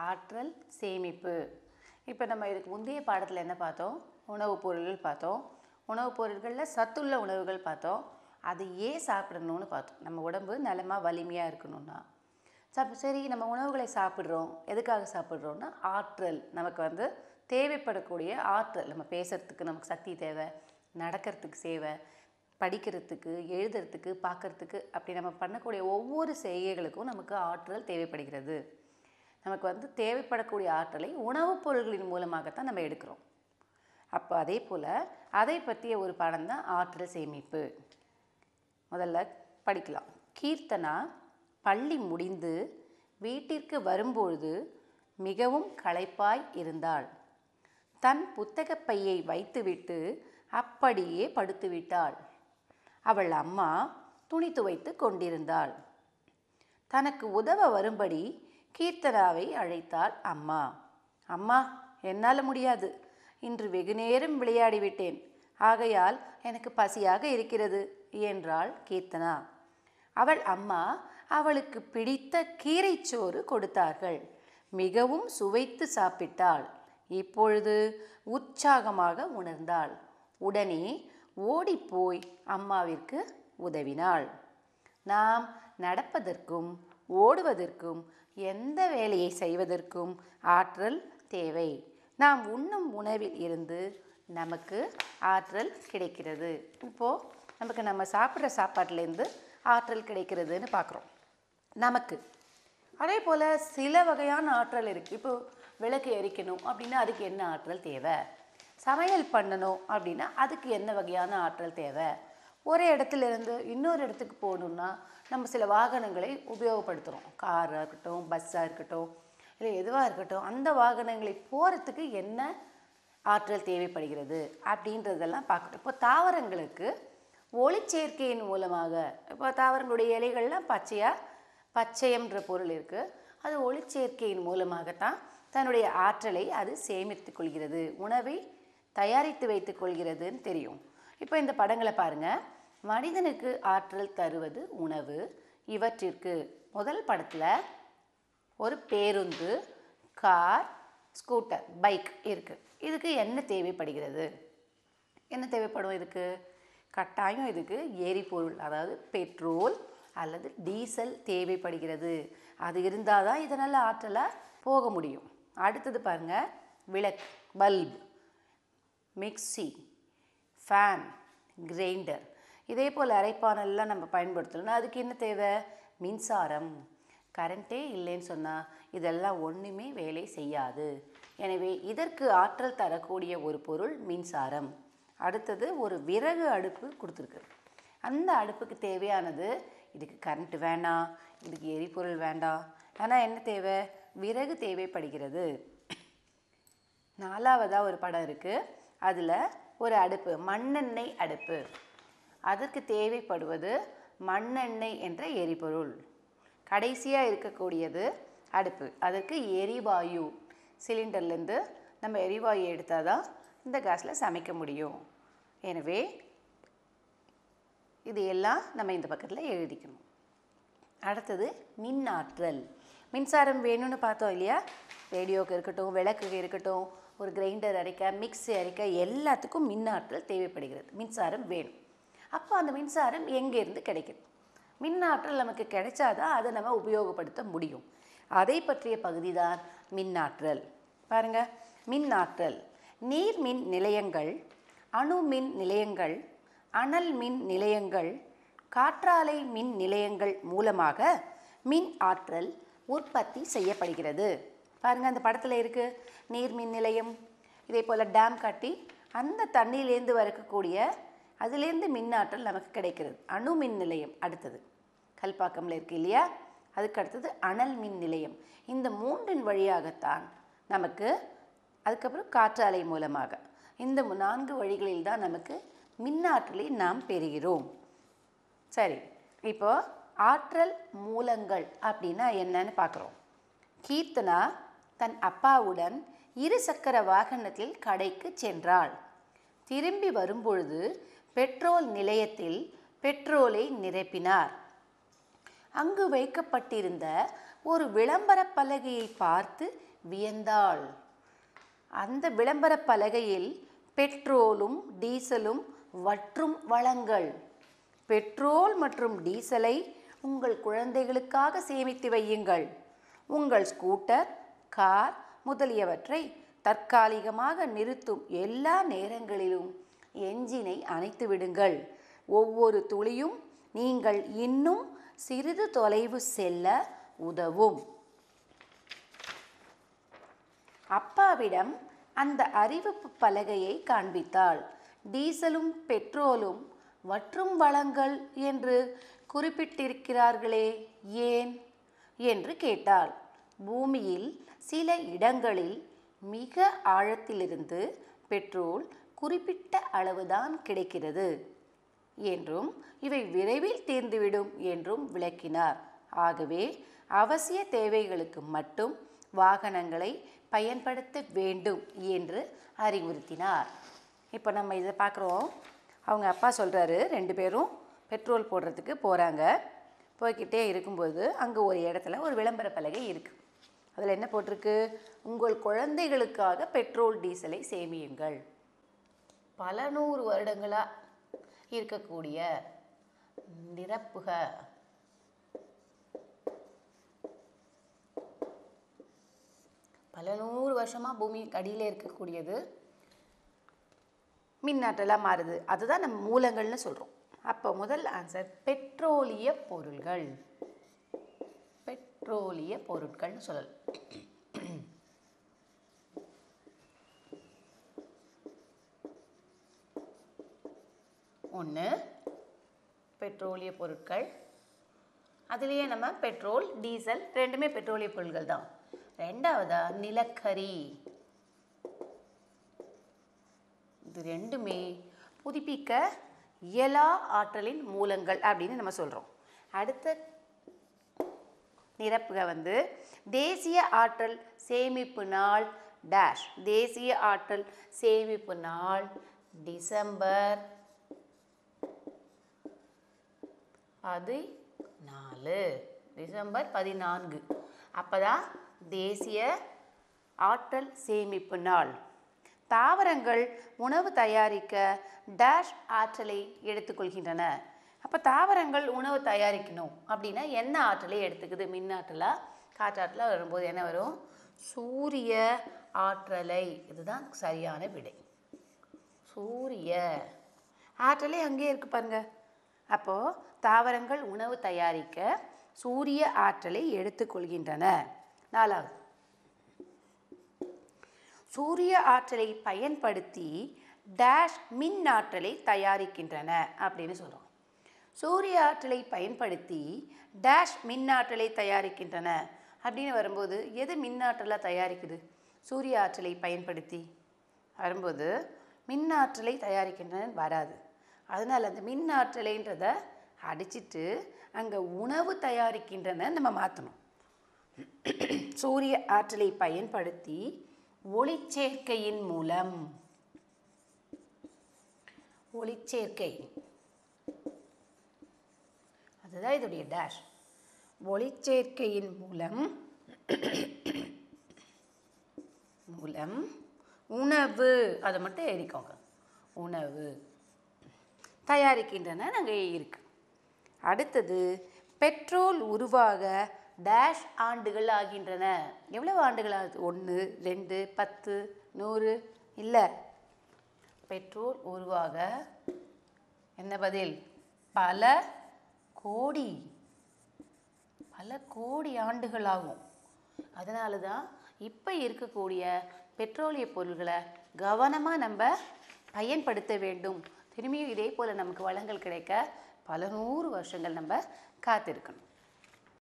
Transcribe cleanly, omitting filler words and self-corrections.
ஆற்றல் சேமிப்பு. இப்போ நம்ம இதுக்கு முந்தைய பாடத்தில் என்ன பார்த்தோம்? உணவுப் பொருள்கள் பார்த்தோம். உணவுப் பொருட்களில் சத்துள்ள உணவுகள் பார்த்தோம். அது ஏன் சாப்பிடணும்னு பார்த்தோம். நம்ம உடம்பு நலமாக வலிமையாக இருக்கணும்னா. சரி, நம்ம உணவுகளை சாப்பிட்றோம். எதுக்காக சாப்பிட்றோன்னா ஆற்றல், நமக்கு தேவைப்படக்கூடிய ஆற்றல். நம்ம பேசுகிறதுக்கு நமக்கு சக்தி தேவை, நடக்கிறதுக்கு சேவை, படிக்கிறதுக்கு, எழுதுறதுக்கு, பார்க்குறதுக்கு, அப்படி நம்ம பண்ணக்கூடிய ஒவ்வொரு செய்கைகளுக்கும் நமக்கு ஆற்றல் தேவைப்படுகிறது. நமக்கு தேவைப்படக்கூடிய ஆற்றலை உணவுப் பொருள்களின் மூலமாகத்தான் நம்ம எடுக்கிறோம். அப்போ அதே போல் அதை பற்றிய ஒரு பாடம் தான் ஆற்றல் சேமிப்பு. முதல்ல படிக்கலாம். கீர்த்தனா பள்ளி முடிந்து வீட்டிற்கு வரும்பொழுது மிகவும் களைப்பாய் இருந்தாள். தன் புத்தகப் பையை வைத்துவிட்டு அப்படியே படுத்துவிட்டாள். அவள் அம்மா துணி துவைத்து கொண்டிருந்தாள். தனக்கு உதவ வரும்படி கீர்த்தனாவை அழைத்தாள் அம்மா. அம்மா, என்னால் முடியாது. இன்று வெகுநேரம் விளையாடிவிட்டேன். ஆகையால் எனக்கு பசியாக இருக்கிறது என்றாள் கீர்த்தனா. அவள் அம்மா அவளுக்கு பிடித்த கீரைச்சோறு கொடுத்தார்கள். மிகவும் சுவைத்து சாப்பிட்டாள். இப்பொழுது உற்சாகமாக உணர்ந்தாள். உடனே ஓடிப்போய் அம்மாவிற்கு உதவினாள். நாம் நடப்பதற்கும் ஓடுவதற்கும் எந்த வேலையை செய்வதற்கும் ஆற்றல் தேவை. நாம் உண்ணும் உணவில் இருந்து நமக்கு ஆற்றல் கிடைக்கிறது. இப்போது நம்ம சாப்பிட்ற சாப்பாட்டிலேருந்து ஆற்றல் கிடைக்கிறதுன்னு பார்க்குறோம். நமக்கு அதே போல் சில வகையான ஆற்றல் இருக்குது. இப்போது விளக்கு எரிக்கணும் அப்படின்னா அதுக்கு என்ன ஆற்றல் தேவை? சமையல் பண்ணணும் அப்படின்னா அதுக்கு என்ன வகையான ஆற்றல் தேவை? ஒரே இடத்துலேருந்து இன்னொரு இடத்துக்கு போகணுன்னா நம்ம சில வாகனங்களை உபயோகப்படுத்துகிறோம். காராக இருக்கட்டும், பஸ்ஸாக இருக்கட்டும், இல்லை எதுவாக இருக்கட்டும், அந்த வாகனங்களை போகிறதுக்கு என்ன ஆற்றல் தேவைப்படுகிறது அப்படின்றதெல்லாம் பார்க்கணும். இப்போ தாவரங்களுக்கு ஒளிச்சேர்க்கையின் மூலமாக, இப்போ தாவரங்களுடைய இலைகள்லாம் பச்சையம்ன்ற பொருள் இருக்குது. அது ஒளிச்சேர்க்கையின் மூலமாகத்தான் தன்னுடைய ஆற்றலை அது சேமித்து கொள்கிறது, உணவை தயாரித்து வைத்து கொள்கிறதுன்னு தெரியும். இப்போ இந்த படங்களை பாருங்கள். மனிதனுக்கு ஆற்றல் தருவது உணவு. இவற்றிற்கு முதல் படத்தில் ஒரு பேருந்து, கார், ஸ்கூட்டர், பைக் இருக்குது. இதுக்கு என்ன தேவைப்படுகிறது? என்ன தேவைப்படும்? இதுக்கு கட்டாயம் இதுக்கு எரிபொருள், அதாவது பெட்ரோல் அல்லது டீசல் தேவைப்படுகிறது. அது இருந்தால் தான் இதனால் ஆற்றலாக போக முடியும். அடுத்தது பாருங்கள். விளக்கு, பல்ப், மிக்சி, ஃபேன், கிரைண்டர், இதே போல் அரைப்பானெல்லாம் நம்ம பயன்படுத்தலைன்னா அதுக்கு என்ன தேவை? மின்சாரம். கரண்ட்டே இல்லைன்னு சொன்னால் இதெல்லாம் ஒன்றுமே வேலை செய்யாது. எனவே இதற்கு ஆற்றல் தரக்கூடிய ஒரு பொருள் மின்சாரம். அடுத்தது ஒரு விறகு அடுப்பு கொடுத்துருக்கு. அந்த அடுப்புக்கு தேவையானது, இதுக்கு கரண்ட்டு வேண்டாம், இதுக்கு எரிபொருள் வேண்டாம், ஆனால் என்ன தேவை? விறகு தேவைப்படுகிறது. நாலாவதாக ஒரு படம் இருக்குது. அதில் ஒரு அடுப்பு, மண்ணெண்ணெய் அடுப்பு. அதற்கு தேவைப்படுவது மண்ணெண்ணெய் என்ற எரிபொருள். கடைசியாக இருக்கக்கூடியது அடுப்பு. அதற்கு எரிவாயு. சிலிண்டர்லேருந்து நம்ம எரிவாயு எடுத்தால் தான் இந்த கேஸில் சமைக்க முடியும். எனவே இது எல்லாம் நம்ம இந்த பக்கத்தில் எழுதிக்கணும். அடுத்தது மின் ஆற்றல். மின்சாரம் வேணும்னு பார்த்தோம் இல்லையா? ரேடியோவுக்கு இருக்கட்டும், விளக்குக்கு இருக்கட்டும், ஒரு கிரைண்டர் அரைக்க, மிக்ஸி அரைக்க, எல்லாத்துக்கும் மின் ஆற்றல் தேவைப்படுகிறது. மின்சாரம் வேணும். அப்போ அந்த மின்சாரம் எங்கேருந்து கிடைக்குது? மின் ஆற்றல் நமக்கு கிடைச்சாதான் அதை நம்ம உபயோகப்படுத்த முடியும். அதை பற்றிய பகுதி தான் மின் ஆற்றல். பாருங்கள். மின் ஆற்றல் நீர் மின் நிலையங்கள், அணு மின் நிலையங்கள், அனல் மின் நிலையங்கள், காற்றாலை மின் நிலையங்கள் மூலமாக மின் ஆற்றல் உற்பத்தி செய்யப்படுகிறது. பாருங்கள், அந்த படத்தில் இருக்குது நீர் மின் நிலையம். இதே போல் டேம் கட்டி அந்த தண்ணியிலேருந்து வரக்கூடிய அதுலேருந்து மின் ஆற்றல் நமக்கு கிடைக்கிறது. அணு மின் நிலையம் அடுத்தது கல்பாக்கமில் இருக்குது இல்லையா? அதுக்கு அடுத்தது அனல் மின் நிலையம். இந்த மூன்றின் வழியாகத்தான் நமக்கு, அதுக்கப்புறம் காற்றாலை மூலமாக, இந்த 4 வழிகளில் தான் நமக்கு மின்னாற்றலை நாம் பெறுகிறோம். சரி, இப்போ ஆற்றல் மூலங்கள் அப்படின்னா என்னன்னு பார்க்குறோம். கீர்த்தனா தன் அப்பாவுடன் 2 சக்கர வாகனத்தில் கடைக்கு சென்றாள். திரும்பி வரும்பொழுது பெட்ரோல் நிலையத்தில் பெட்ரோலை நிரப்பினார். அங்கு வைக்கப்பட்டிருந்த ஒரு விளம்பர பலகையை பார்த்து வியந்தாள். அந்த விளம்பர பலகையில் பெட்ரோலும் டீசலும் வற்றும் வளங்கள். பெட்ரோல் மற்றும் டீசலை உங்கள் குழந்தைகளுக்காக சேமித்து வையுங்கள். உங்கள் ஸ்கூட்டர், கார் முதலியவற்றை தற்காலிகமாக நிறுத்தும் எல்லா நேரங்களிலும் என்ஜினை அணைத்து விடுங்கள். ஒவ்வொரு துளியும் நீங்கள் இன்னும் சிறிது தொலைவு செல்ல உதவும். அப்பாவிடம் அந்த அறிவிப்பு பலகையை காண்பித்தாள். டீசலும் பெட்ரோலும் வற்றும் வளங்கள் என்று குறிப்பிட்டிருக்கிறார்களே, ஏன் என்று கேட்டாள். பூமியில் சில இடங்களில் மிக ஆழத்திலிருந்து பெட்ரோல் குறிப்பிட்ட அளவுதான் கிடைக்கிறது என்றும் இவை விரைவில் தீர்ந்துவிடும் என்றும் விளக்கினார். ஆகவே அவசிய தேவைகளுக்கு மட்டும் வாகனங்களை பயன்படுத்த வேண்டும் என்று அறிவுறுத்தினார். இப்போ நம்ம இதை பார்க்குறோம். அவங்க அப்பா சொல்கிறாரு, 2 பேரும் பெட்ரோல் போடுறதுக்கு போகிறாங்க. போய்கிட்டே இருக்கும்போது அங்கே ஒரு இடத்துல ஒரு விளம்பர பலகை இருக்குது. அதில் என்ன போட்டிருக்கு? உங்கள் குழந்தைகளுக்காக பெட்ரோல் டீசலை சேமியுங்கள். பல 100 வருடங்களாக இருக்கக்கூடிய நிரப்புக பல 100 வருஷமாக பூமி அடியில் இருக்கக்கூடியது மின்னாற்றலாக மாறுது. அதுதான் நம்ம மூலங்கள்னு சொல்கிறோம். அப்போ முதல் ஆன்சர் பெட்ரோலிய பொருள்கள். பெட்ரோலிய பொருட்கள்னு சொல்லலாம். ஒன்று பெட்ரோலிய பொருட்கள். அதுலேயே நம்ம பெட்ரோல், டீசல் ரெண்டுமே பெட்ரோலிய பொருட்கள் தான். ரெண்டாவதா நிலக்கரி. இது ரெண்டுமே புதுப்பிக்க இயலா ஆற்றலின் மூலங்கள் அப்படின்னு நம்ம சொல்கிறோம். அடுத்த நிரப்புக தேசிய ஆற்றல் சேமிப்பு நாள் டேஷ். தேசிய ஆற்றல் சேமிப்பு நாள் டிசம்பர் 14. டிசம்பர் 14 அப்போதான் தேசிய ஆற்றல் சேமிப்பு நாள். தாவரங்கள் உணவு தயாரிக்க டேஷ் ஆற்றலை எடுத்துக்கொள்கின்றன. அப்போ தாவரங்கள் உணவு தயாரிக்கணும் அப்படின்னா என்ன ஆற்றலை எடுத்துக்குது? மின்னாற்றலா காற்றாற்றலா வரும்போது என்ன வரும்? சூரிய ஆற்றலை. இதுதான் சரியான விடை. சூரிய ஆற்றலை அங்கே இருக்கு பாருங்க. அப்போது தாவரங்கள் உணவு தயாரிக்க சூரிய ஆற்றலை எடுத்துக்கொள்கின்றன. 4வது சூரிய ஆற்றலை பயன்படுத்தி டேஷ் மின் ஆற்றலை தயாரிக்கின்றன அப்படின்னு சொல்கிறோம். சூரிய ஆற்றலை பயன்படுத்தி டேஷ் மின் ஆற்றலை தயாரிக்கின்றன அப்படின்னு வரும்போது எது மின்னாற்றலாக தயாரிக்குது? சூரிய ஆற்றலை பயன்படுத்தி வரும்போது மின் ஆற்றலை தயாரிக்கின்றன வராது. அதனால் அந்த மின் ஆற்றலைன்றதை அடிச்சிட்டு அங்கே உணவு தயாரிக்கின்றன நம்ம மாற்றணும். சூரிய ஆற்றலை பயன்படுத்தி ஒளிச்சேர்க்கையின் மூலம், ஒளிச்சேர்க்கை அதுதான் இதோடைய டேஷ். ஒளிச்சேர்க்கையின் மூலம் உணவு, அதை மட்டும் எழுதிக்கோங்க, உணவு தயாரிக்கின்றன அங்கே இருக்கு. அடுத்தது பெட்ரோல் உருவாக டேஷ் ஆண்டுகள் ஆகின்றன. எவ்வளவு ஆண்டுகள் ஆகுது? 1, 2, 10, 100 இல்லை. பெட்ரோல் உருவாக என்ன பதில்? பல கோடி ஆண்டுகள் ஆகும். அதனால தான் இப்போ இருக்கக்கூடிய பெட்ரோலிய பொருள்களை கவனமாக நம்ம பயன்படுத்த வேண்டும். திரும்பியும் இதே போல் நமக்கு வளங்கள் கிடைக்க பல 100 வருஷங்கள் நம்ம காத்திருக்கணும்.